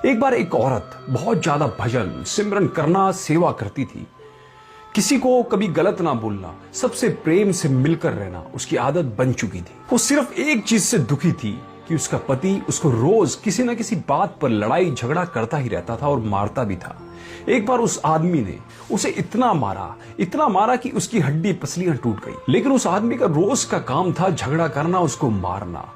एक बार एक औरत बहुत ज्यादा भजन सिमरन करना सेवा करती थी। किसी को कभी गलत ना बोलना, सबसे प्रेम से मिलकर रहना उसकी आदत बन चुकी थी। वो सिर्फ एक चीज से दुखी थी कि उसका पति उसको रोज किसी न किसी बात पर लड़ाई झगड़ा करता ही रहता था और मारता भी था। एक बार उस आदमी ने उसे इतना मारा कि उसकी हड्डी पसलियां टूट गई। लेकिन उस आदमी का रोज का काम था झगड़ा करना, उसको मारना।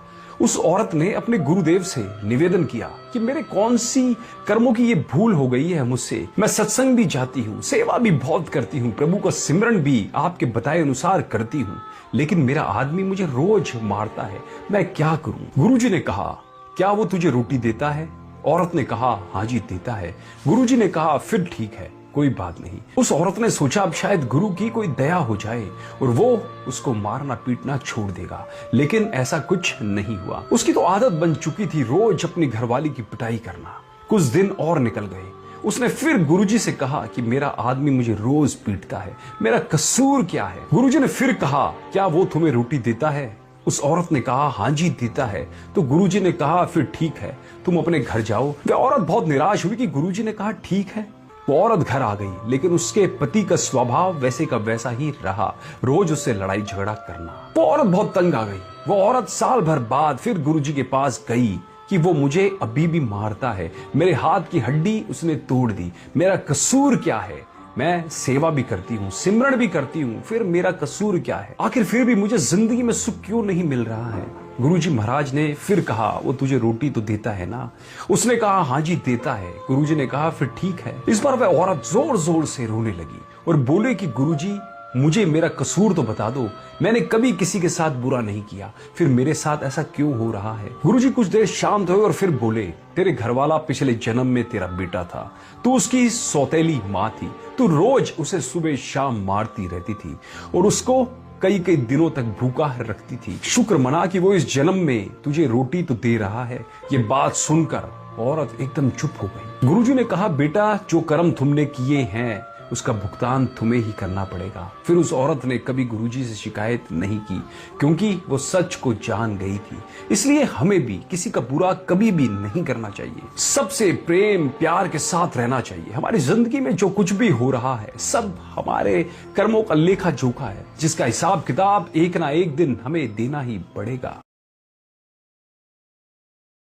उस औरत ने अपने गुरुदेव से निवेदन किया कि मेरे कौन सी कर्मों की ये भूल हो गई है मुझसे। मैं सत्संग भी जाती हूँ, सेवा भी बहुत करती हूँ, प्रभु का सिमरन भी आपके बताए अनुसार करती हूँ, लेकिन मेरा आदमी मुझे रोज मारता है, मैं क्या करूं? गुरुजी ने कहा, क्या वो तुझे रोटी देता है? औरत ने कहा, हाँ जी देता है। गुरुजी ने कहा, फिर ठीक है, कोई बात नहीं। उस औरत ने सोचा अब शायद गुरु की कोई दया हो जाए और वो उसको मारना पीटना छोड़ देगा, लेकिन ऐसा कुछ नहीं हुआ। उसकी तो आदत बन चुकी थी रोज अपनी घरवाली की पिटाई करना। कुछ दिन और निकल गए। उसने फिर गुरुजी से कहा कि मेरा आदमी मुझे रोज पीटता है, मेरा कसूर क्या है? गुरुजी ने फिर कहा, क्या वो तुम्हें रोटी देता है? उस औरत ने कहा, हाँ जी देता है। तो गुरुजी ने कहा, फिर ठीक है, तुम अपने घर जाओ। वह औरत बहुत निराश हुई कि गुरुजी ने कहा ठीक है। वो औरत घर आ गई, लेकिन उसके पति का स्वभाव वैसे का वैसा ही रहा, रोज उससे लड़ाई झगड़ा करना। वो औरत बहुत तंग आ गई। वो औरत साल भर बाद फिर गुरुजी के पास गई कि वो मुझे अभी भी मारता है, मेरे हाथ की हड्डी उसने तोड़ दी, मेरा कसूर क्या है? मैं सेवा भी करती हूँ, सिमरन भी करती हूँ, फिर मेरा कसूर क्या है? आखिर फिर भी मुझे जिंदगी में सुख क्यों नहीं मिल रहा है? गुरुजी महाराज ने फिर कहा, वो तुझे रोटी तो देता है ना? उसने कहा, हाँ जी देता है। गुरुजी ने कहा, फिर ठीक है। इस बार वह औरत जोर जोर से रोने लगी और बोले कि गुरुजी मुझे मेरा कसूर तो बता दो, मैंने कभी किसी के साथ बुरा नहीं किया, फिर मेरे साथ ऐसा क्यों हो रहा है? गुरुजी कुछ देर शांत हुए और फिर बोले, तेरे घरवाला पिछले जन्म में तेरा बेटा था, तू उसकी सौतेली माँ थी, तू रोज उसे सुबह शाम मारती रहती थी और उसको कई कई दिनों तक भूखा रखती थी। शुक्र मना कि वो इस जन्म में तुझे रोटी तो दे रहा है। ये बात सुनकर औरत एकदम चुप हो गई। गुरुजी ने कहा, बेटा जो कर्म तुमने किए हैं उसका भुगतान तुम्हें ही करना पड़ेगा। फिर उस औरत ने कभी गुरुजी से शिकायत नहीं की, क्योंकि वो सच को जान गई थी। इसलिए हमें भी किसी का बुरा कभी भी नहीं करना चाहिए, सबसे प्रेम प्यार के साथ रहना चाहिए। हमारी जिंदगी में जो कुछ भी हो रहा है सब हमारे कर्मों का लेखा जोखा है, जिसका हिसाब किताब एक ना एक दिन हमें देना ही पड़ेगा।